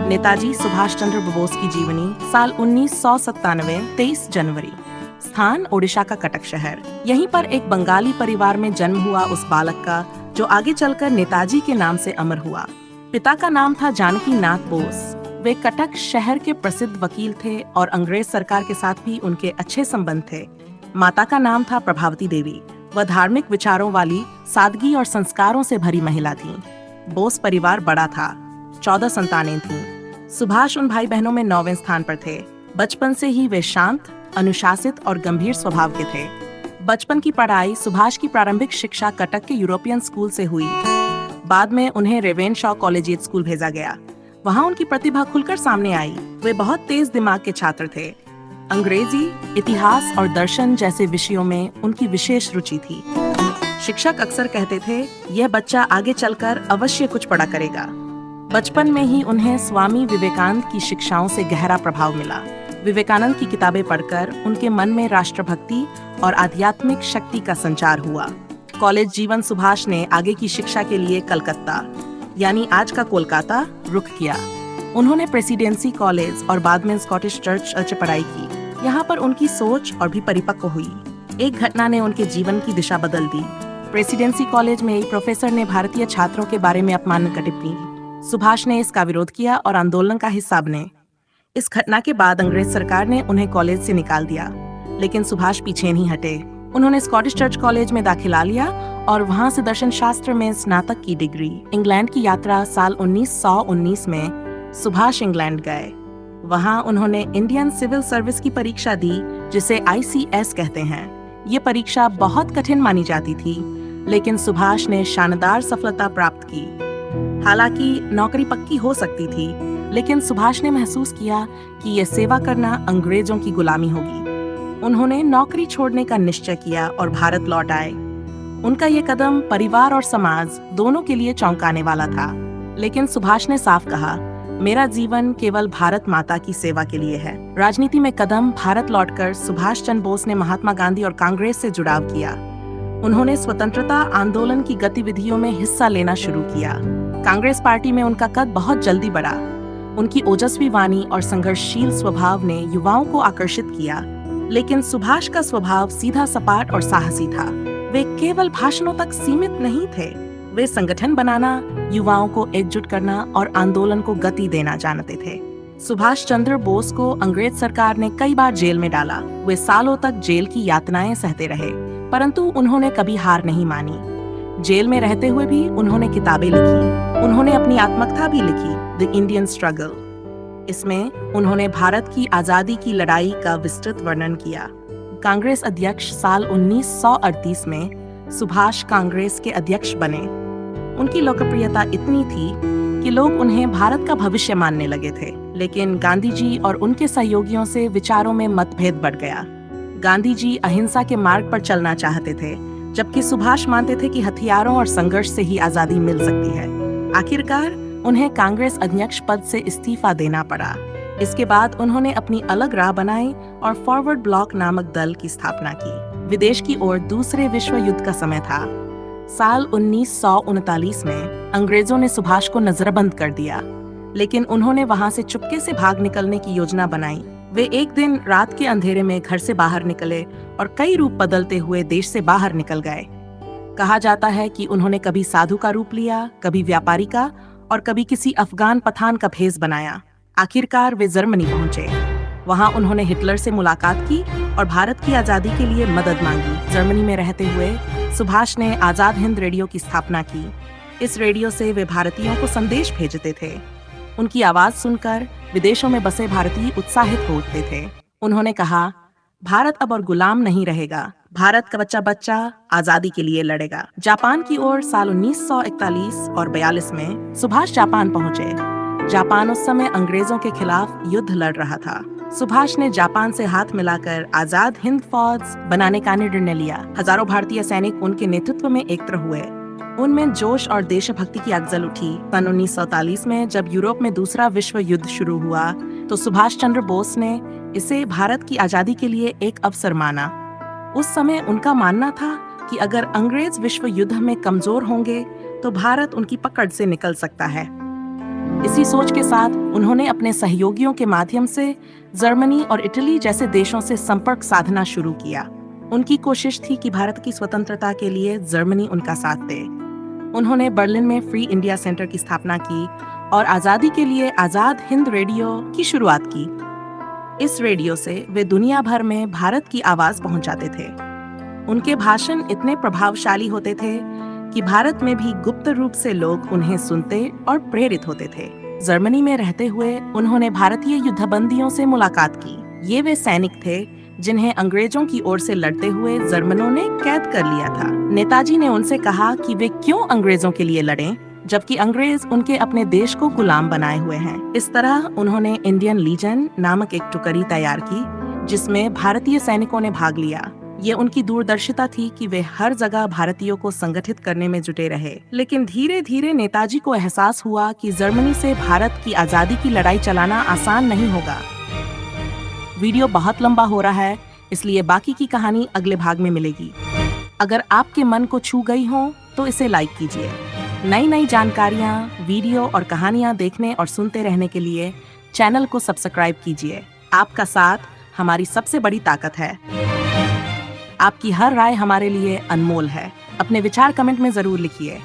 नेताजी सुभाष चंद्र बोस की जीवनी, साल 1997, 23 जनवरी। स्थान ओडिशा का कटक शहर। यहीं पर एक बंगाली परिवार में जन्म हुआ उस बालक का जो आगे चलकर नेताजी के नाम से अमर हुआ। पिता का नाम था जानकी नाथ बोस। वे कटक शहर के प्रसिद्ध वकील थे और अंग्रेज सरकार के साथ भी उनके अच्छे संबंध थे। माता का नाम था प्रभावती देवी। वह धार्मिक विचारों वाली, सादगी और संस्कारों से भरी महिला थीं। बोस परिवार बड़ा था, 14 संतानें थीं। सुभाष उन भाई बहनों में 9वें स्थान पर थे। बचपन से ही वे शांत, अनुशासित और गंभीर स्वभाव के थे। बचपन की पढ़ाई सुभाष की प्रारंभिक शिक्षा कटक के यूरोपियन स्कूल से हुई। बाद में उन्हें रेवेनशॉ कॉलेजिएट स्कूल भेजा गया। वहां उनकी प्रतिभा खुलकर सामने आई। वे बहुत तेज दिमाग के छात्र थे। अंग्रेजी, इतिहास और दर्शन जैसे विषयों में उनकी विशेष रुचि थी। शिक्षक अक्सर कहते थे, यह बच्चा आगे चलकर अवश्य कुछ पढ़ा करेगा। बचपन में ही उन्हें स्वामी विवेकानंद की शिक्षाओं से गहरा प्रभाव मिला। विवेकानंद की किताबें पढ़कर उनके मन में राष्ट्रभक्ति और आध्यात्मिक शक्ति का संचार हुआ। कॉलेज जीवन सुभाष ने आगे की शिक्षा के लिए कलकत्ता, यानी आज का कोलकाता, रुख किया। उन्होंने प्रेसिडेंसी कॉलेज और बाद में स्कॉटिश चर्च से पढ़ाई की। यहाँ पर उनकी सोच और भी परिपक्व हुई। एक घटना ने उनके जीवन की दिशा बदल दी। प्रेसिडेंसी कॉलेज में एक प्रोफेसर ने भारतीय छात्रों के बारे में अपमानजनक टिप्पणी की। सुभाष ने इसका विरोध किया और आंदोलन का हिस्सा बने। इस घटना के बाद अंग्रेज सरकार ने उन्हें कॉलेज से निकाल दिया, लेकिन सुभाष पीछे नहीं हटे। उन्होंने स्कॉटिश चर्च कॉलेज में दाखिला लिया और वहां से दर्शन शास्त्र में स्नातक की डिग्री। इंग्लैंड की यात्रा साल 1919 में सुभाष इंग्लैंड गए। वहां उन्होंने इंडियन सिविल सर्विस की परीक्षा दी, जिसे ICS कहते हैं। ये परीक्षा बहुत कठिन मानी जाती थी, लेकिन सुभाष ने शानदार सफलता प्राप्त की। हालांकि नौकरी पक्की हो सकती थी, लेकिन सुभाष ने महसूस किया कि यह सेवा करना अंग्रेजों की गुलामी होगी। उन्होंने नौकरी छोड़ने का निश्चय किया और भारत लौट आए। उनका ये कदम परिवार और समाज दोनों के लिए चौंकाने वाला था, लेकिन सुभाष ने साफ कहा, मेरा जीवन केवल भारत माता की सेवा के लिए है। राजनीति में कदम। भारत लौटकर सुभाष चंद्र बोस ने महात्मा गांधी और कांग्रेस से जुड़ाव किया। उन्होंने स्वतंत्रता आंदोलन की गतिविधियों में हिस्सा लेना शुरू किया। कांग्रेस पार्टी में उनका कद बहुत जल्दी बढ़ा। उनकी ओजस्वी वाणी और संघर्षशील स्वभाव ने युवाओं को आकर्षित किया, लेकिन सुभाष का स्वभाव सीधा, सपाट और साहसी था। वे केवल भाषणों तक सीमित नहीं थे। वे संगठन बनाना, युवाओं को एकजुट करना और आंदोलन को गति देना जानते थे। सुभाष चंद्र बोस को अंग्रेज सरकार ने कई बार जेल में डाला। वे सालों तक जेल की यातनाएं सहते रहे, परंतु उन्होंने कभी हार नहीं मानी। जेल में रहते हुए भी उन्होंने किताबें लिखी। उन्होंने अपनी आत्मकथा भी लिखी, द इंडियन स्ट्रगल। इसमें उन्होंने भारत की आजादी की लड़ाई का विस्तृत वर्णन किया। कांग्रेस अध्यक्ष साल 1938 में सुभाष कांग्रेस के अध्यक्ष बने। उनकी लोकप्रियता इतनी थी कि लोग उन्हें भारत का भविष्य मानने लगे थे, लेकिन गांधी जी और उनके सहयोगियों से विचारों में मतभेद बढ़ गया। गांधी जी अहिंसा के मार्ग पर चलना चाहते थे, जबकि सुभाष मानते थे कि हथियारों और संघर्ष से ही आजादी मिल सकती है। आखिरकार उन्हें कांग्रेस अध्यक्ष पद से इस्तीफा देना पड़ा। इसके बाद उन्होंने अपनी अलग राह बनाई और फॉरवर्ड ब्लॉक नामक दल की स्थापना की। विदेश की ओर दूसरे विश्व युद्ध का समय था। साल 1939 में अंग्रेजों ने सुभाष को नजरबंद कर दिया, लेकिन उन्होंने वहां से चुपके से भाग निकलने की योजना बनाई। वे एक दिन रात के अंधेरे में घर से बाहर निकले और कई रूप बदलते हुए देश से बाहर निकल गए। कहा जाता है कि उन्होंने कभी साधु का रूप लिया, कभी व्यापारी का और कभी किसी अफगान पठान का भेष बनाया। आखिरकार वे जर्मनी पहुंचे। वहां उन्होंने हिटलर से मुलाकात की और भारत की आजादी के लिए मदद मांगी। जर्मनी में रहते हुए सुभाष ने आजाद हिंद रेडियो की स्थापना की। इस रेडियो से वे भारतीयों को संदेश भेजते थे। उनकी आवाज सुनकर विदेशों में बसे भारतीय उत्साहित हो उठते थे। उन्होंने कहा, भारत अब और गुलाम नहीं रहेगा। भारत का बच्चा बच्चा आजादी के लिए लड़ेगा। जापान की ओर साल 1941 और 42 में सुभाष जापान पहुंचे। जापान उस समय अंग्रेजों के खिलाफ युद्ध लड़ रहा था। सुभाष ने जापान से हाथ मिलाकर आजाद हिंद फौज बनाने का निर्णय लिया। हजारों भारतीय सैनिक उनके नेतृत्व में एकत्र हुए। उनमें जोश और देशभक्ति की अगजल उठी। सन 1947 में जब यूरोप में दूसरा विश्व युद्ध शुरू हुआ, तो सुभाष चंद्र बोस ने इसे भारत की आजादी के लिए एक अवसर माना। उस समय उनका मानना था कि अगर अंग्रेज विश्व युद्ध में कमजोर होंगे, तो भारत उनकी पकड़ से निकल सकता है। इसी सोच के साथ उन्होंने अपने सहयोगियों के माध्यम से जर्मनी और इटली जैसे देशों से संपर्क साधना शुरू किया। उनकी कोशिश थी कि भारत की स्वतंत्रता के लिए जर्मनी उनका साथ दे। उन्होंने बर्लिन में फ्री इंडिया सेंटर की स्थापना की और आज़ादी के लिए आज़ाद हिंद रेडियो की शुरुआत की। इस रेडियो से वे दुनिया भर में भारत की आवाज़ पहुंचाते थे। उनके भाषण इतने प्रभावशाली होते थे कि भारत में भी गुप्त रूप से लोग उन्हें सुनते और प्रेरित होते थे। जर्मनी में रहते हुए उन्होंने भारतीय युद्धबंदियों से मुलाकात की। ये वे सैनिक थे जिन्हें अंग्रेजों की ओर से लड़ते हुए जर्मनों ने कैद कर लिया था। नेताजी ने उनसे कहा कि वे क्यों अंग्रेजों के लिए लड़ें, जबकि अंग्रेज उनके अपने देश को गुलाम बनाए हुए हैं। इस तरह उन्होंने इंडियन लीजन नामक एक टुकड़ी तैयार की, जिसमें भारतीय सैनिकों ने भाग लिया। ये उनकी दूरदर्शिता थी कि वे हर जगह भारतीयों को संगठित करने में जुटे रहे। लेकिन धीरे धीरे नेताजी को एहसास हुआ कि जर्मनी से भारत की आजादी की लड़ाई चलाना आसान नहीं होगा। वीडियो बहुत लंबा हो रहा है, इसलिए बाकी की कहानी अगले भाग में मिलेगी। अगर आपके मन को छू गई हो तो इसे लाइक कीजिए। नई नई जानकारियाँ, वीडियो और कहानियाँ देखने और सुनते रहने के लिए चैनल को सब्सक्राइब कीजिए। आपका साथ हमारी सबसे बड़ी ताकत है। आपकी हर राय हमारे लिए अनमोल है। अपने विचार कमेंट में जरूर लिखिए।